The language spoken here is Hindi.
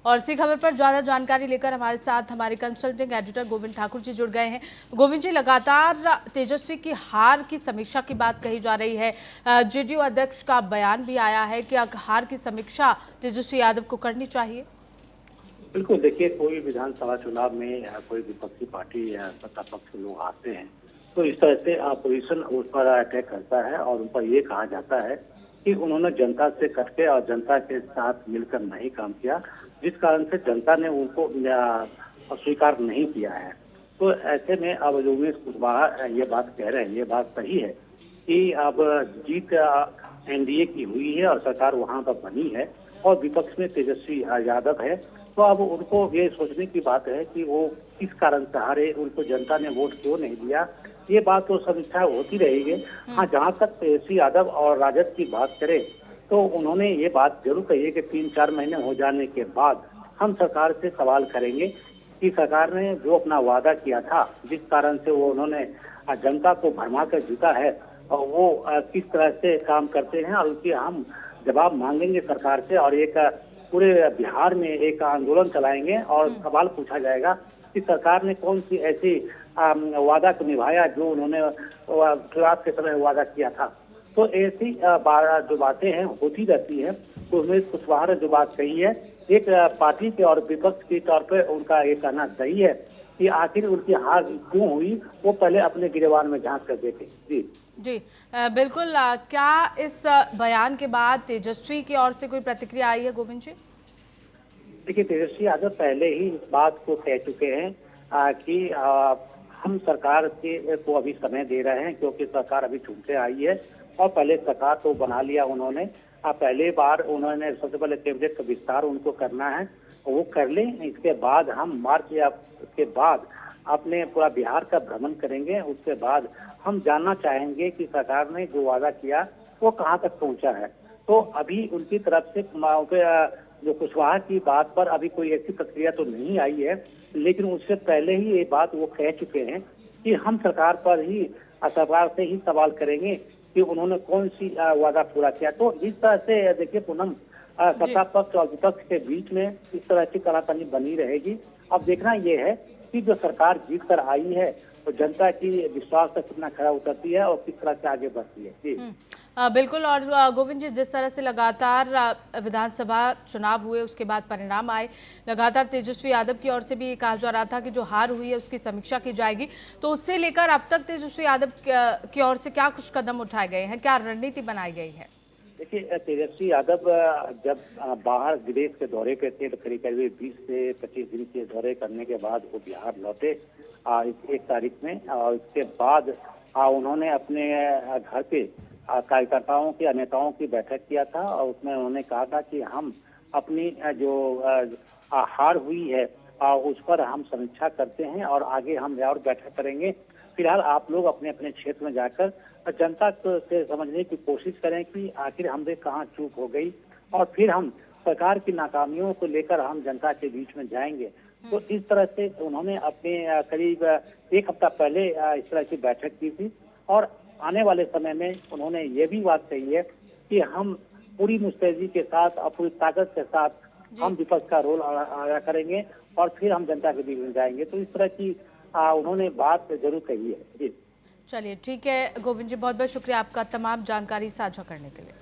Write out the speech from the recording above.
और इसी खबर पर ज्यादा जानकारी लेकर हमारे साथ हमारे कंसल्टिंग एडिटर गोविंद ठाकुर जी जुड़ गए हैं। गोविंद जी, लगातार तेजस्वी की हार की समीक्षा की बात कही जा रही है। जेडीयू अध्यक्ष का बयान भी आया है कि हार की समीक्षा तेजस्वी यादव को करनी चाहिए। बिल्कुल, देखिए, कोई विधानसभा चुनाव में या कोई विपक्षी पार्टी या सत्ता पक्ष के लोग आते हैं तो इस तरह से अपोजिशन उस पर अटैक करता है और उन पर ये कहा जाता है कि उन्होंने जनता से कट के और जनता के साथ मिलकर नहीं काम किया, जिस कारण से जनता ने उनको स्वीकार नहीं किया है। तो ऐसे में अब जो उमेश कुशवाहा ये बात कह रहे हैं, ये बात सही है कि अब जीत एनडीए की हुई है और सरकार वहां पर बनी है और विपक्ष में तेजस्वी यादव है। तो अब उनको ये सोचने की बात है कि वो किस कारण से हारे, उनको जनता ने वोट क्यों नहीं दिया। ये बात तो समीक्षा होती रहेगी। हाँ, जहाँ तक तेजस्वी यादव और राजद की बात करें तो उन्होंने ये बात जरूर कही है कि 3-4 महीने हो जाने के बाद हम सरकार से सवाल करेंगे कि सरकार ने जो अपना वादा किया था, जिस कारण से वो उन्होंने जनता को भरमा कर जीता है, और वो किस तरह से काम करते हैं और उसकी हम जवाब मांगेंगे सरकार से। और एक पूरे बिहार में एक आंदोलन चलाएंगे और सवाल पूछा जाएगा कि सरकार ने कौन सी ऐसी वादा को निभाया जो उन्होंने चुनाव के समय वादा किया था। तो ऐसी जो बातें हैं होती रहती हैं। तो उमेश कुशवाहा ने जो बात कही है, एक पार्टी के और विपक्ष के तौर पर उनका ये कहना सही है कि आखिर उनकी हार क्यों हुई, वो पहले अपने गिरबान में झांक कर देखें। जी बिल्कुल। क्या इस बयान के बाद तेजस्वी की ओर से कोई प्रतिक्रिया आई है गोविंद जी? देखिए, तेजस्वी यादव पहले ही इस बात को कह चुके हैं कि हम सरकार के को अभी समय दे रहे हैं, क्योंकि सरकार अभी चुन के आई है और पहले सरकार तो बना लिया उन्होंने। पहले बार उन्होंने सबसे पहले कैबिनेट का विस्तार उनको करना है, वो कर लें। इसके बाद हम मार्च या उसके बाद अपने पूरा बिहार का भ्रमण करेंगे। उसके बाद हम जानना चाहेंगे कि सरकार ने जो वादा किया वो कहाँ तक पहुँचा है। तो अभी उनकी तरफ से जो कुशवाहा की बात पर अभी कोई ऐसी प्रक्रिया तो नहीं आई है, लेकिन उससे पहले ही ये बात वो कह चुके हैं कि हम सरकार से ही सवाल करेंगे कि उन्होंने कौन सी वादा पूरा किया। तो इस तरह से देखिए पूनम, सत्ता पक्ष और विपक्ष के बीच में इस तरह की तनातनी बनी रहेगी। अब देखना यह है कि जो सरकार जीत कर आई है तो जनता की विश्वास पर कितना खरा उतरती है और किस तरह से आगे बढ़ती है। जी बिल्कुल। और गोविंद जी, जिस तरह से लगातार विधानसभा चुनाव हुए, उसके बाद परिणाम आए, लगातार तेजस्वी यादव की ओर से भी ये कहा जा रहा था कि जो हार हुई है उसकी समीक्षा की जाएगी। तो उससे लेकर अब तक तेजस्वी यादव की ओर से क्या कुछ कदम उठाए गए हैं, क्या रणनीति बनाई गई है? देखिए, तेजस्वी यादव जब बाहर विदेश के दौरे पे थे तो करीब 20 से 25 दिन के दौरे करने के बाद वो बिहार लौटे 1 तारीख में। और इसके बाद उन्होंने अपने घर पे कार्यकर्ताओं के नेताओं की बैठक किया था और उसमें उन्होंने कहा था कि हम अपनी जो हार हुई है उस पर हम समीक्षा करते हैं और आगे हम और बैठक करेंगे। फिलहाल आप लोग अपने अपने क्षेत्र में जाकर जनता से समझने की कोशिश करें कि आखिर हमसे कहाँ चूक हो गई, और फिर हम सरकार की नाकामियों को लेकर हम जनता के बीच में जाएंगे। तो इस तरह से उन्होंने अपने करीब 1 हफ्ता पहले इस तरह की बैठक की थी और आने वाले समय में उन्होंने ये भी बात कही है कि हम पूरी मुस्तैदी के साथ और पूरी ताकत के साथ हम विपक्ष का रोल अदा करेंगे और फिर हम जनता के बीच में जाएंगे। तो इस तरह की उन्होंने बात जरूर कही है। जी चलिए, ठीक है गोविंद जी, बहुत बहुत शुक्रिया आपका तमाम जानकारी साझा करने के लिए।